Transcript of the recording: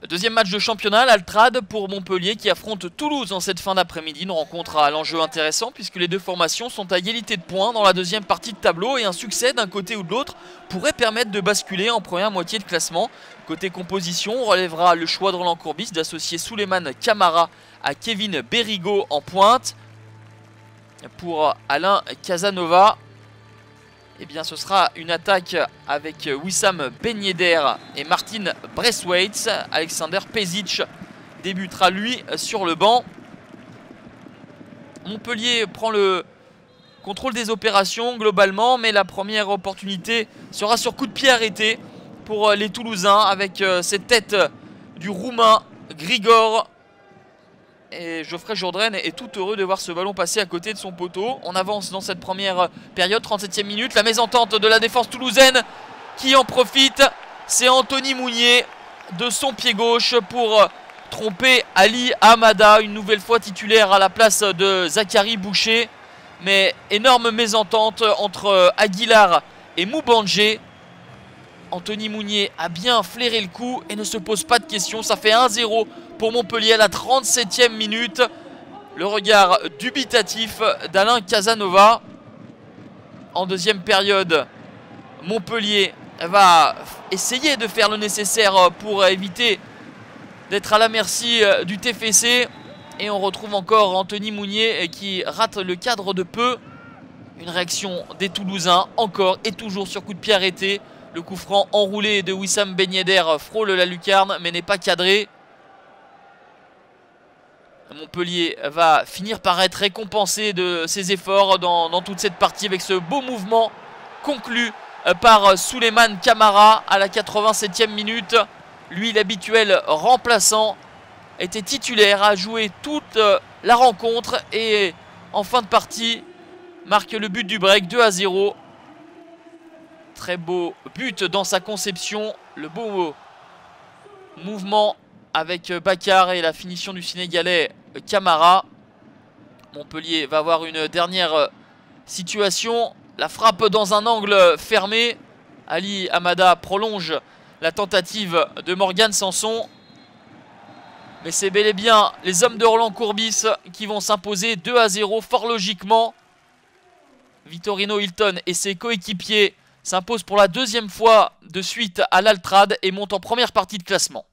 Deuxième match de championnat, l'Altrad pour Montpellier qui affronte Toulouse en cette fin d'après-midi. Une rencontre à l'enjeu intéressant puisque les deux formations sont à égalité de points dans la deuxième partie de tableau. Et un succès d'un côté ou de l'autre pourrait permettre de basculer en première moitié de classement. Côté composition, on relèvera le choix de Roland Courbis d'associer Souleymane Camara à Kevin Berrigo en pointe. Pour Alain Casanova, eh bien, ce sera une attaque avec Wissam Ben Yedder et Martin Braithwaite. Alexander Pezic débutera lui sur le banc. Montpellier prend le contrôle des opérations globalement, mais la première opportunité sera sur coup de pied arrêté pour les Toulousains avec cette tête du Roumain Grigor. Et Geoffrey Jourdain est tout heureux de voir ce ballon passer à côté de son poteau. On avance dans cette première période, 37e minute. La mésentente de la défense toulousaine qui en profite. C'est Anthony Mounier de son pied gauche pour tromper Ali Hamada. Une nouvelle fois titulaire à la place de Zachary Boucher. Mais énorme mésentente entre Aguilar et Moubandje. Anthony Mounier a bien flairé le coup et ne se pose pas de questions. Ça fait 1-0 pour Montpellier à la 37e minute. Le regard dubitatif d'Alain Casanova. En deuxième période, Montpellier va essayer de faire le nécessaire pour éviter d'être à la merci du TFC. Et on retrouve encore Anthony Mounier qui rate le cadre de peu. Une réaction des Toulousains encore et toujours sur coup de pied arrêté. Le coup franc enroulé de Wissam Ben Yedder frôle la lucarne mais n'est pas cadré. Montpellier va finir par être récompensé de ses efforts dans toute cette partie avec ce beau mouvement conclu par Souleymane Camara à la 87e minute. Lui, l'habituel remplaçant, était titulaire, a joué toute la rencontre et en fin de partie marque le but du break, 2-0. Très beau but dans sa conception, le beau mouvement avec Bakar et la finition du Sénégalais Camara. Montpellier va avoir une dernière situation. La frappe dans un angle fermé. Ali Hamada prolonge la tentative de Morgan Sanson. Mais c'est bel et bien les hommes de Roland Courbis qui vont s'imposer 2-0 fort logiquement. Vitorino Hilton et ses coéquipiers s'imposent pour la deuxième fois de suite à l'Altrad et montent en première partie de classement.